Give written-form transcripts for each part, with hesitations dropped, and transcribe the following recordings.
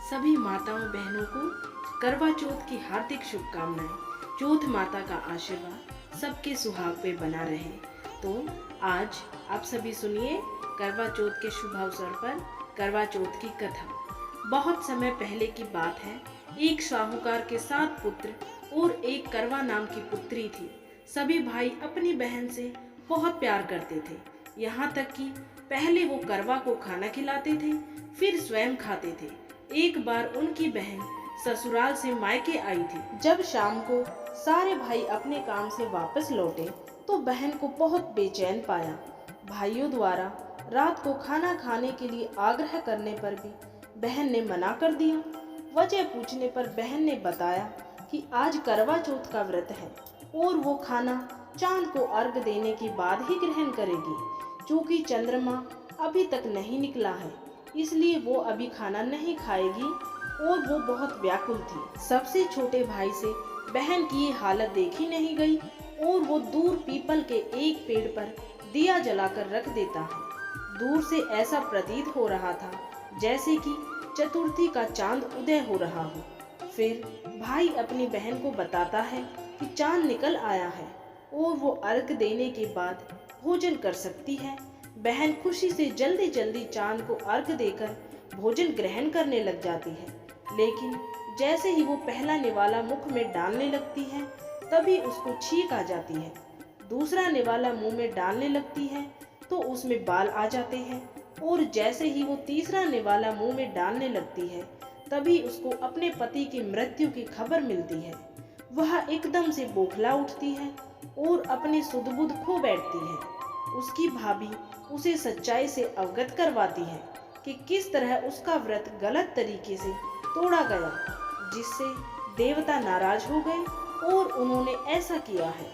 सभी माताओं बहनों को करवा चौथ की हार्दिक शुभकामनाएं। चौथ माता का आशीर्वाद सबके सुहाग पे बना रहे। तो आज आप सभी सुनिए करवा चौथ के शुभ अवसर पर करवा चौथ की कथा। बहुत समय पहले की बात है। एक साहूकार के 7 पुत्र और एक करवा नाम की पुत्री थी। सभी भाई अपनी बहन से बहुत प्यार करते थे, यहाँ तक कि पहले वो करवा को खाना खिलाते थे, फिर स्वयं खाते थे। एक बार उनकी बहन ससुराल से मायके आई थी। जब शाम को सारे भाई अपने काम से वापस लौटे तो बहन को बहुत बेचैन पाया। भाइयों द्वारा रात को खाना खाने के लिए आग्रह करने पर भी बहन ने मना कर दिया। वजह पूछने पर बहन ने बताया कि आज करवा चौथ का व्रत है और वो खाना चांद को अर्घ देने के बाद ही ग्रहण करेगी। चूंकि चंद्रमा अभी तक नहीं निकला है, इसलिए वो अभी खाना नहीं खाएगी और वो बहुत व्याकुल थी। सबसे छोटे भाई से बहन की ये हालत देखी नहीं गई और वो दूर पीपल के एक पेड़ पर दिया जलाकर रख देता है। दूर से ऐसा प्रतीत हो रहा था जैसे कि चतुर्थी का चांद उदय हो रहा हो। फिर भाई अपनी बहन को बताता है कि चांद निकल आया है और वो अर्घ देने के बाद भोजन कर सकती है। बहन खुशी से जल्दी जल्दी चांद को अर्घ देकर भोजन ग्रहण करने लग जाती है, लेकिन जैसे ही वो पहला निवाला मुख में डालने लगती है तभी उसको छींक आ जाती है। दूसरा निवाला मुंह में डालने लगती है तो उसमें बाल आ जाते हैं और जैसे ही वो तीसरा निवाला मुंह में डालने लगती है तभी उसको अपने पति की मृत्यु की खबर मिलती है। वह एकदम से बौखला उठती है और अपनी सुध-बुध खो बैठती है। उसकी भाभी उसे सच्चाई से अवगत करवाती है कि किस तरह उसका व्रत गलत तरीके से तोड़ा गया, जिससे देवता नाराज हो गए और उन्होंने ऐसा किया है।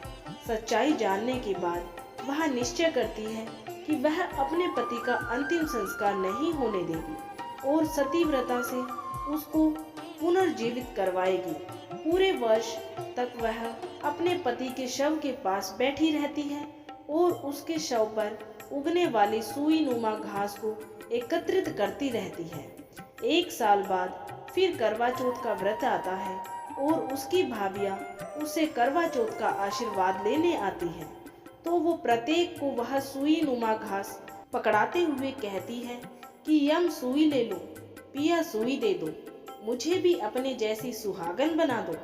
सच्चाई जानने के बाद वह निश्चय करती है कि वह अपने पति का अंतिम संस्कार नहीं होने देगी और सतीव्रता से उसको पुनर्जीवित करवाएगी। पूरे वर्ष तक वह अपने पति के शव के पास बैठी रहती है और उसके शव पर उगने वाली सुई नुमा घास को एकत्रित करती रहती है। 1 साल बाद फिर करवा चौथ का व्रत आता है और उसकी भाभियां उससे करवा चौथ का आशीर्वाद लेने आती हैं। तो वो प्रत्येक को वह सुई नुमा घास पकड़ाते हुए कहती है कि यम सुई ले लो, पिया सुई दे दो, मुझे भी अपने जैसी सुहागन बना दो।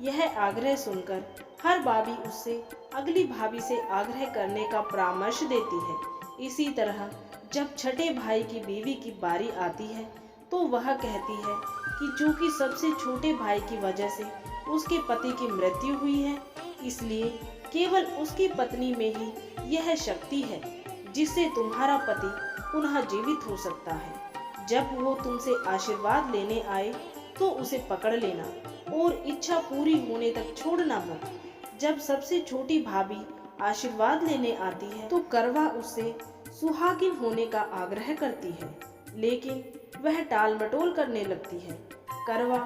यह आग्रह सुनकर हर भाभी उससे अगली भाभी से आग्रह करने का परामर्श देती है। इसी तरह जब छठे भाई की बीवी की बारी आती है तो वह कहती है कि चूंकि सबसे छोटे भाई की वजह से उसके पति की मृत्यु हुई है, इसलिए केवल उसकी पत्नी में ही यह शक्ति है जिससे तुम्हारा पति पुनः जीवित हो सकता है। जब वो तुमसे आशीर्वाद लेने आए तो उसे पकड़ लेना और इच्छा पूरी होने तक छोड़ना मत। जब सबसे छोटी भाभी आशीर्वाद लेने आती है तो करवा उससे सुहागिन होने का आग्रह करती है, लेकिन वह टाल मटोल करने लगती है। करवा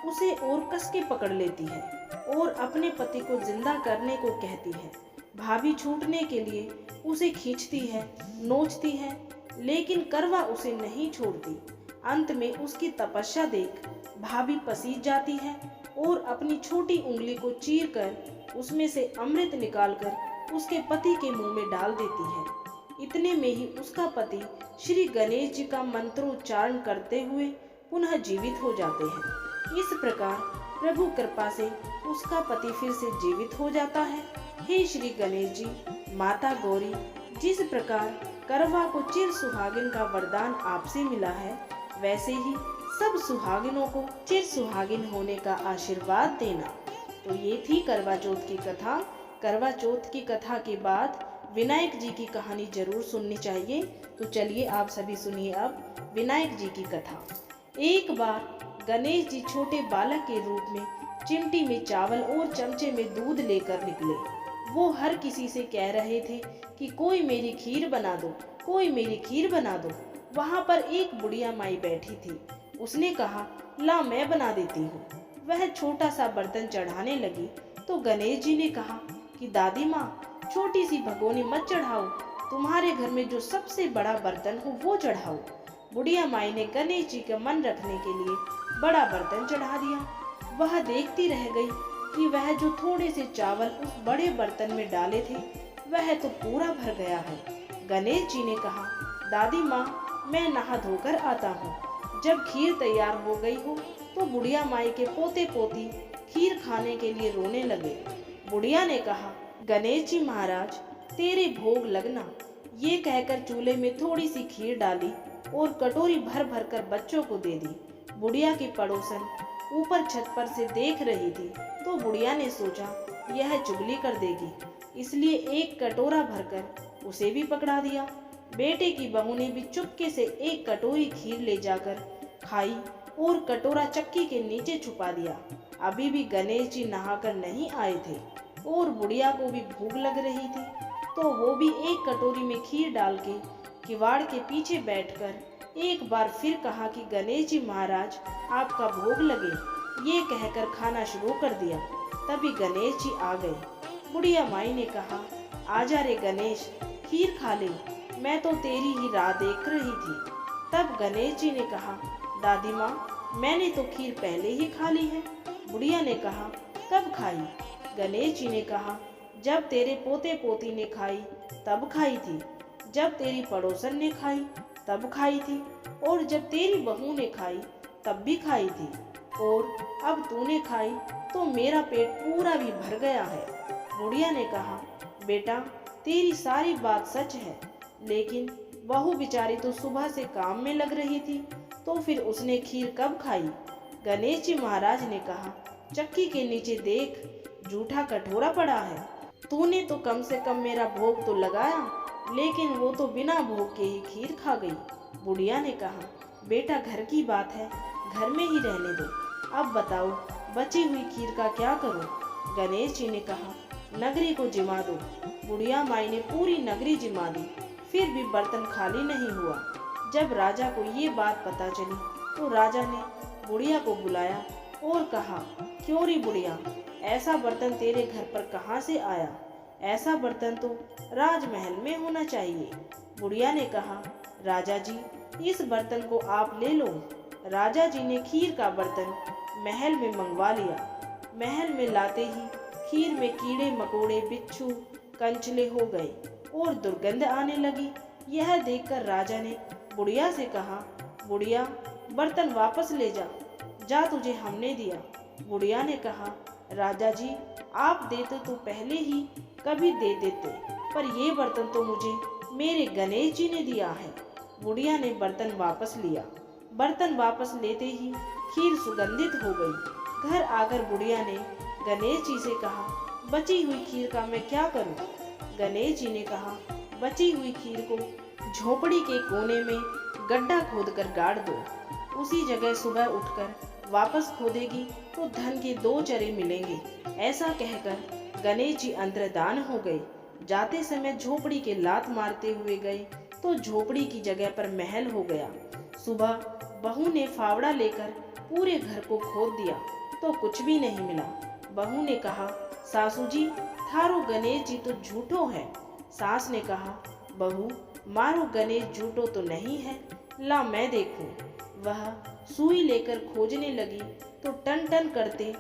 उसे और कस के पकड़ लेती है और अपने पति को जिंदा करने को कहती है। भाभी छूटने के लिए उसे खींचती है, नोचती है, लेकिन करवा उसे नहीं छोड़ती। अंत में उसकी तपस्या देख भाभी पसीज जाती है और अपनी छोटी उंगली को चीरकर उसमें से अमृत निकालकर उसके पति के मुंह में डाल देती है। इतने में ही उसका पति श्री गणेश जी का मंत्रोच्चारण करते हुए पुनः जीवित हो जाते हैं। इस प्रकार प्रभु कृपा से उसका पति फिर से जीवित हो जाता है। हे श्री गणेश जी, माता गौरी, जिस प्रकार करवा को चिर सुहागिन का वरदान आपसे मिला है, वैसे ही सब सुहागिनों को चिर सुहागिन होने का आशीर्वाद देना। तो ये थी करवा चौथ की कथा। करवा चौथ की कथा के बाद विनायक जी की कहानी जरूर सुननी चाहिए। तो चलिए आप सभी सुनिए अब विनायक जी की कथा। एक बार गणेश जी छोटे बालक के रूप में चिमटी में चावल और चमचे में दूध लेकर निकले। वो हर किसी से कह रहे थे कि कोई मेरी खीर बना दो, कोई मेरी खीर बना दो। वहाँ पर एक बुढ़िया माई बैठी थी। उसने कहा, ला मैं बना देती हूँ। वह छोटा सा बर्तन चढ़ाने लगी तो गणेश जी ने कहा कि दादी माँ, छोटी सी भगोनी मत चढ़ाओ, तुम्हारे घर में जो सबसे बड़ा बर्तन हो वो चढ़ाओ। बुढ़िया माई ने गणेश जी का मन रखने के लिए बड़ा बर्तन चढ़ा दिया। वह देखती रह गई कि वह जो थोड़े से चावल उस बड़े बर्तन में डाले थे वह तो पूरा भर गया है। गणेश जी ने कहा, दादी माँ, मैं नहा धोकर आता हूँ। जब खीर तैयार हो गई हो तो बुढ़िया माई के पोते पोती खीर खाने के लिए रोने लगे। बुढ़िया ने कहा, गणेश जी महाराज, तेरे भोग लगना। ये कहकर चूल्हे में थोड़ी सी खीर डाली और कटोरी भर भर कर बच्चों को दे दी। बुढ़िया की पड़ोसन ऊपर छत पर से देख रही थी तो बुढ़िया ने सोचा यह चुगली कर देगी, इसलिए एक कटोरा भरकर उसे भी पकड़ा दिया। बेटे की बहू ने भी चुपके से एक कटोरी खीर ले जाकर खाई और कटोरा चक्की के नीचे छुपा दिया। अभी भी गणेश जी नहाकर नहीं आए थे और बुढ़िया को भी भूख लग रही थी, तो वो भी एक कटोरी में खीर डाल के किवाड़ के पीछे बैठकर एक बार फिर कहा कि गणेश जी महाराज, आपका भोग लगे। ये कहकर खाना शुरू कर दिया। तभी गणेश जी आ गए। बुढ़िया माई ने कहा, आजा रे गणेश, खीर खा ले, मैं तो तेरी ही राह देख रही थी। तब गणेश जी ने कहा, दादी माँ, मैंने तो खीर पहले ही खा ली है। बुढ़िया ने कहा, कब खाई? गणेश जी ने कहा, जब तेरे पोते पोती ने खाई तब खाई थी, जब तेरी पड़ोसन ने खाई तब खाई थी, और जब तेरी बहू ने खाई तब भी खाई थी, और अब तूने खाई तो मेरा पेट पूरा भी भर गया है। बुढ़िया ने कहा, बेटा, तेरी सारी बात सच है, लेकिन बहू बेचारी तो सुबह से काम में लग रही थी, तो फिर उसने खीर कब खाई? गणेश जी महाराज ने कहा, चक्की के नीचे देख, जूठा कटोरा पड़ा है। तूने तो कम से कम मेरा भोग तो लगाया, लेकिन वो तो बिना भोग के ही खीर खा गई। बुढ़िया ने कहा, बेटा, घर की बात है, घर में ही रहने दो। अब बताओ, बची हुई खीर का क्या करूं? गणेश जी ने कहा, नगरी को जिमा दो। बुढ़िया माई ने पूरी नगरी जिमा दी, फिर भी बर्तन खाली नहीं हुआ। जब राजा को ये बात पता चली तो राजा ने बुढ़िया को बुलाया और कहा, क्यों री बुढ़िया, ऐसा बर्तन तेरे घर पर कहाँ से आया? ऐसा बर्तन तो राजमहल में होना चाहिए। बुढ़िया ने कहा, राजा जी, इस बर्तन को आप ले लो। राजा जी ने खीर का बर्तन महल में मंगवा लिया। महल में लाते ही खीर में कीड़े मकोड़े, बिच्छू, कंचले हो गए और दुर्गंध आने लगी। यह देखकर राजा ने बुढ़िया से कहा, बुढ़िया, बर्तन वापस ले जा, जा, तुझे हमने दिया। बुढ़िया ने कहा, राजा जी, आप देते तो पहले ही कभी दे देते, पर ये बर्तन तो मुझे मेरे गणेश जी ने दिया है। बुढ़िया ने बर्तन वापस लिया। बर्तन वापस लेते ही खीर सुगंधित हो गई। घर आकर बुढ़िया ने गणेश जी से कहा, बची हुई खीर का मैं क्या करूं? गणेश जी ने कहा, बची हुई खीर को झोपड़ी के कोने में गड्ढा खोदकर गाड़ दो। उसी जगह सुबह उठकर वापस खोदेगी तो धन के 2 चरे मिलेंगे। ऐसा कहकर गणेश जी अंतर्धान हो गए। जाते समय झोपड़ी के लात मारते हुए गए तो झोपड़ी की जगह पर महल हो गया। सुबह बहू ने फावड़ा लेकर पूरे घर को खोद दिया तो कुछ भी नहीं मिला। बहू ने कहा, सासू जी, थारो गणेश जी तो झूठो है। सास ने कहा, बहू, मारो गणेश झूठो तो नहीं है, ला मैं देखूं। वह सुई लेकर खोजने लगी तो टन टन करते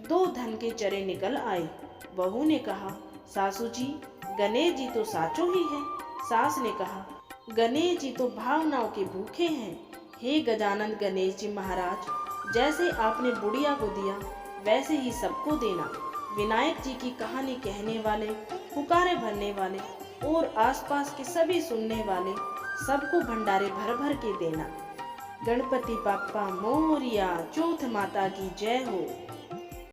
2 धन के चरे निकल आए। बहू ने कहा, सासू जी, गणेश जी तो साचो ही है। सास ने कहा, गणेश जी तो भावनाओं के भूखे हैं। हे गजानन गणेश जी महाराज, जैसे आपने बुढ़िया को दिया वैसे ही सबको देना। विनायक जी की कहानी कहने वाले, पुकारे भरने वाले और आसपास के सभी सुनने वाले सबको भंडारे भर भर के देना। गणपति बाप्पा मोरिया, चौथ माता की जय हो।